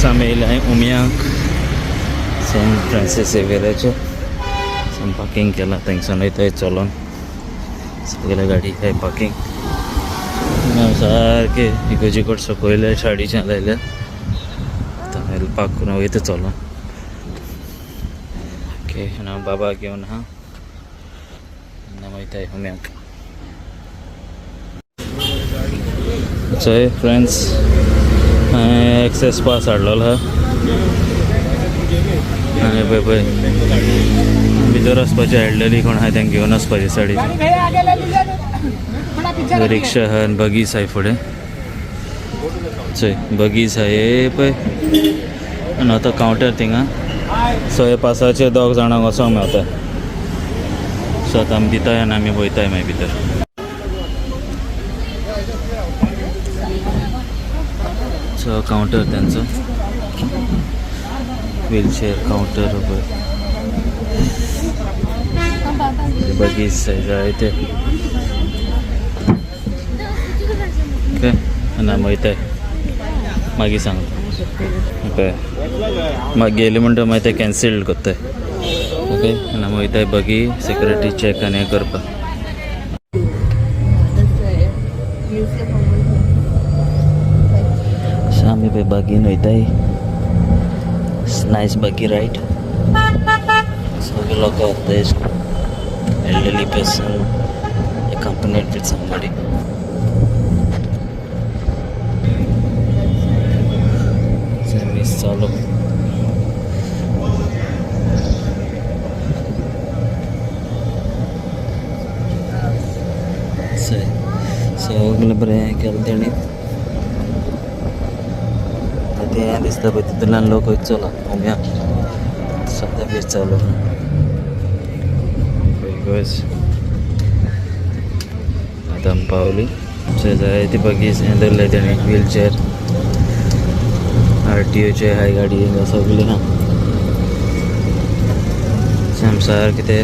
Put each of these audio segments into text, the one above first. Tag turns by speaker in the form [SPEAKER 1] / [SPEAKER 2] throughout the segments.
[SPEAKER 1] आमी येयले हांवें उमयांक सेंट फ्रांसीस झेवियराचे पार्किंग केलां थंयसान वयताय चलोन सगळे गाडी काय पार्किंग सारके इगोजी कड सकयले शाडीच्यान लायल्या थंय पार्क करून वयता चलोन ओके हांव बाबा घेवन आहा वयताय उमयांक चोय फ्रेंड्स हांवें एक्सेस पास हाडलेलो आहा आनी पळय पळय भितर वचपाचें हाडलेली कोण आहा तेंका घेवन वचपाची साडी रिक्षा आहा आनी बगीज आहाय फुडें चोय बगीज आहाय हे पळय आनी आतां कावंटर थिंगा सो हे पासाचे 2 जाणांक वचोंक मेवता सो आतां आमी दिताय आनी आमी वयताय मागीर भितर सो कावंटर तेंचो व्हीलचेअर काउंटर बगीज जायते ओके आनी आमी वयताय मागीर सांगता ओके मागीर गेली म्हणटा मागीर ते कॅन्सील्ड कोत्ताय ओके आनी आमी वयताय बगी सिक्युरिटी चॅक आनी हें करपाक सो आमी पळय बागीन वयताय नाइस buggy ride सगळे लोक वताय elderly person accompanied with somebody service चालू सगळें बरें केलें तेणी ते दिसता पळय तितूंतल्यान लोक वयत चला उमयांक सद्या बेस चालू आतां आमी पावली जायती बगीज हें धरलें तेणी व्हीलचेअर RTOचे हाय गाडी सगळी ना सारकें ते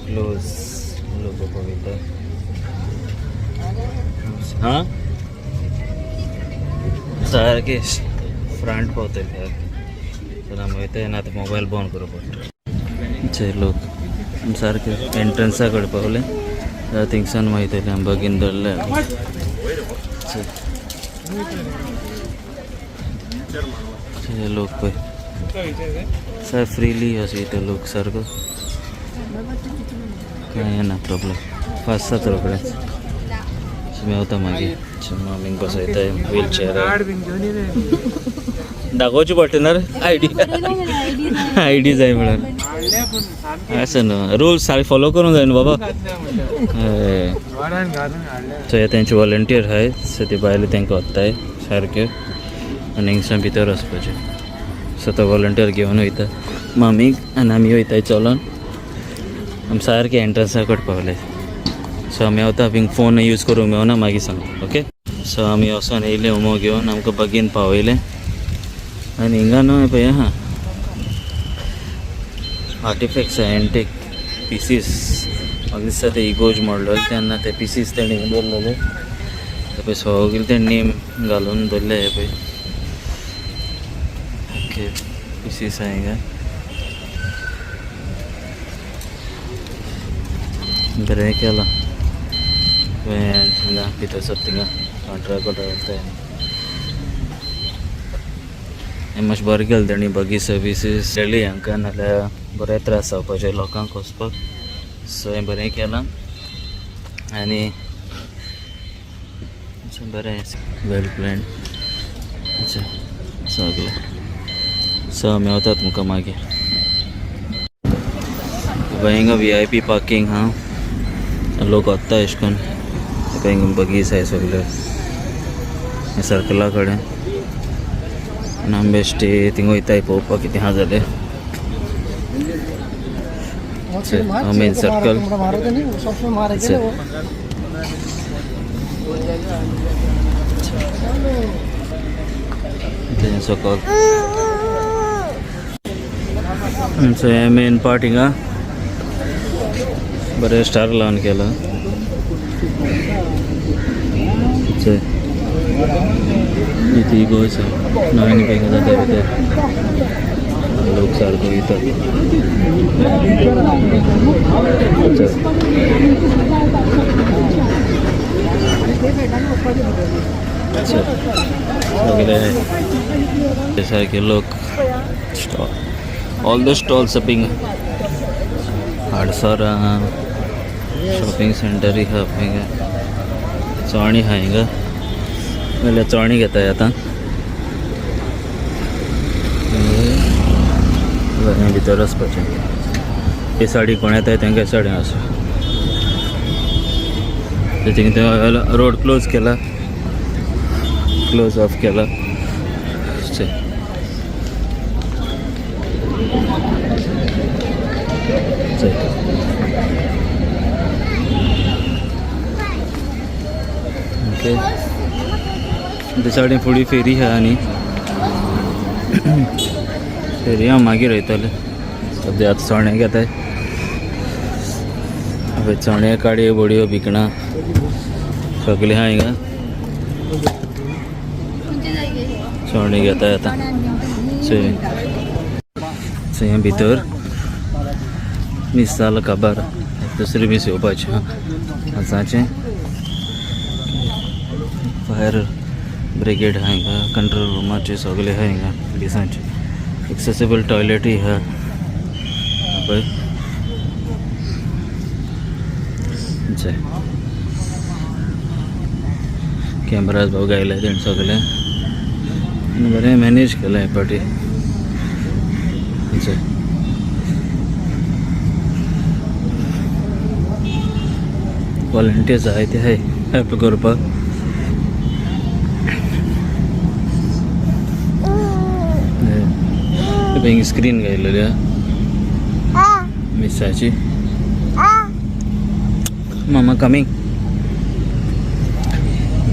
[SPEAKER 1] क्लोज लोक पळयता हां सारके फ्रंट पावतले तर आमी वयताय ना आतां मोबायल बंद करप पडटा लोक सारके एंट्रन्सा कडेन पावले जाल्यार थिंगसान वयतले आमी बगीन धरले लोक पळय सर फ्रीली अशें येता लोक सारको कांय ना प्रॉब्लेम फास्ट जाता रोखडेंच मेवता मागीर आमीक बसयताय व्हीलचेअर दाखोवची पडटा ना रे आयडी जाय म्हणून असं न्हू रूल्स सारके फॉलो करूंक जाय न्हू बाबा सो हे तेंचे वॉलंटियर आहाय सो ते बायले तेंकां व्हरताय सारक्यो आनी हिंगसान भितर वचपाचें सो तो वॉलंटियर घेवन वयता मामीक आनी आमी वयताय चलोन आमी सारके एंट्रन्सा कडेन पावले सो आमी वता हिंग फोन यूज करूंक मेवना मागीर सांग ओके सो आमी वचोन येयले उमो घेवन आमकां बगीन पावयले आनी हिंगा न्हू पळय आहा आर्टिफॅक्ट्स एंटीक पीसीस म्हाका दिसता ते इगोज मोडलेले तेन्ना ते पीसीस तेणी दवरलेले पळय सगळे ते नेम घालून दवरले हे पळय ओके पीसीस आहा हिंगा बरें केलां हिंगा भितर सर थिंगा काउंटरा कडेन वयताय हें मातशें बरें केलें तेणी बगी सर्विसीस दिली हांकां नाल्यार बरें त्रास जावपाचे लोकांक वचपाक सो हें बरें केलां आनी बरें वेल प्लॅन सगळें सो आमी वतात मुखार मागीर हिंगा VIP पार्किंग हा लोक वता अशें करून हिंगा बगीस आहाय सगळे सर्कला कडेन आनी आमी बेश्टे थिंग वयताय पळोवपाक कितें आहा जाल्यार मेन सर्कल सकल सो हे मेन पार्ट हिंगा बरें स्टार लावन केला इथे गोच नवीन पैकी जाता भितर लोक सारखं इथं सगळे सारखे लोक stall all the stalls being हाडसर शॉपिंग सेंटर ही हांगा चोणी हा हिंगा नाल्यार चोणी घेताय आतां हे भितर वचपाचें हे साडी कोण येताय तांकां साडी आसा तेंचे रोड क्लोज केला क्लोज ऑफ केला ओके ते सायडीन फुडें फेरी आहा आनी फेरी हांव मागीर वयतलें सद्या आतां चोणे घेताय चोणे काडयो बोडयो भिकणां सगळें आहा हिंगा चोणे घेताय आतां थंय भितर मिस जालो काबार दुसरी मिस येवपाचें वचाचें फायर ब्रिगेड आहा हिंगा कंट्रोल रुमाचे सगळे आहा हिंगा पुलिसांचे एक्सेसिबल टॉयलेटूय आहा पळय जय कॅमेराज भाव गायलाय तेणें सगळें बरें मॅनेज केलां हे पाटी जय वॉलंटियर्स आहाय ते हाय हेल्प करपाक हिंग स्क्रीन घायलेली मिसाची मामा कमिंग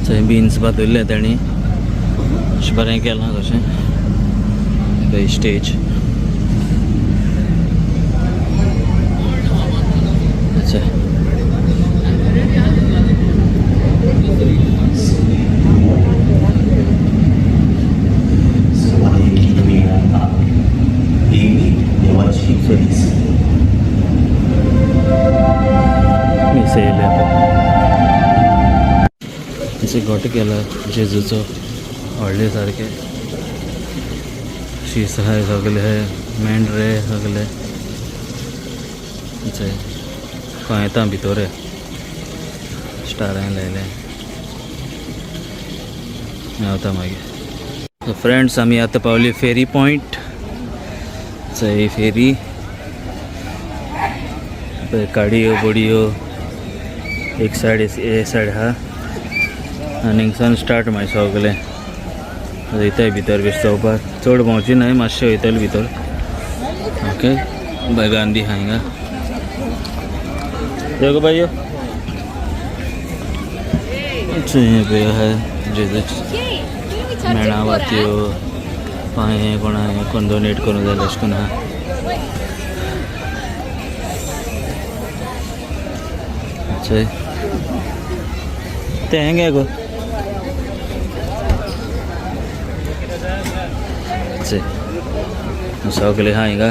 [SPEAKER 1] थंय बीन्स बांदिल्ले तेणी अशें बरें केलां कशें थंय स्टेज घोट केला जेजूचो व्हडले सारके शीस आहाय सगळे आहाय मेंढरे सगळे खंय येता भितर स्टारां लायले मेवता मागीर फ्रेंड्स आमी आतां पावली फेरी पॉयंट थंय फेरी काडयो बोडयो एक सायड आहा आनी हिंगसान स्टार्ट मागीर सगलें वयताय भितर विस्तवपाक चड भोंवची न्हय मातशें वयतलें भितर ओके बाय गांधी आहा हिंगा देव गो बायो हें पळय आहा जेजूच मेणा वातयो पांये कोणा कोण डोनेट करूं जाय अशें करून आहा ते हें गे गो सगळे आहा हिंगा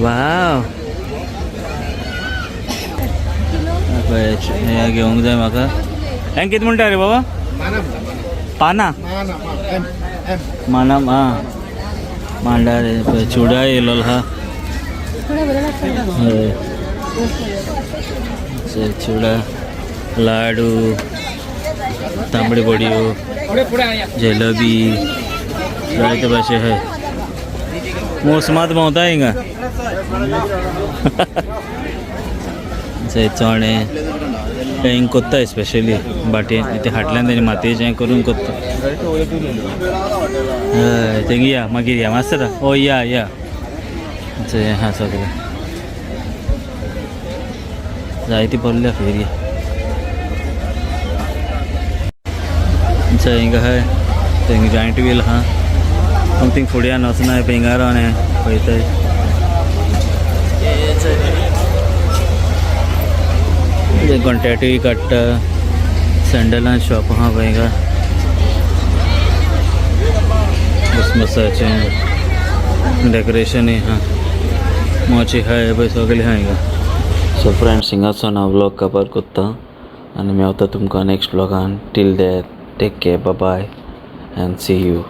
[SPEAKER 1] वाव हें घेवंक जाय म्हाका हें कितें म्हणटा रे बाबा पानां मानाम आं मांडा रे चुडा येयलो आहा चुडा लाडू तांबडी बोडयो जलेबी जायते भाशे आहाय मोसमात भोंवता हिंगा चणे हें कोत्ताय स्पेशली बाटयेन ते हाटल्यान तेणी मातयेचें हें करून कोत्ता हय थिंग या मागीर या मास्तर ओ या हा सगळें जायती पडल्या फेरी हिंगा आहाय थिंग जायंट व्हील आहा समथींग फुडें वचना हिंगार पळयताय घंट्याटूय काडटा सँडलां शॉप आहा पळय हिंगा बसाचें डेकोरेशन हां मोची हाय पळय सगळें हाय हिंगा. सो फ्रेंड्स हिंगासून हांव व्लॉग कवर कोत्ता आनी मेवता तुमकां नेक्स्ट व्लॉगान. Till that take care, bye bye and see you.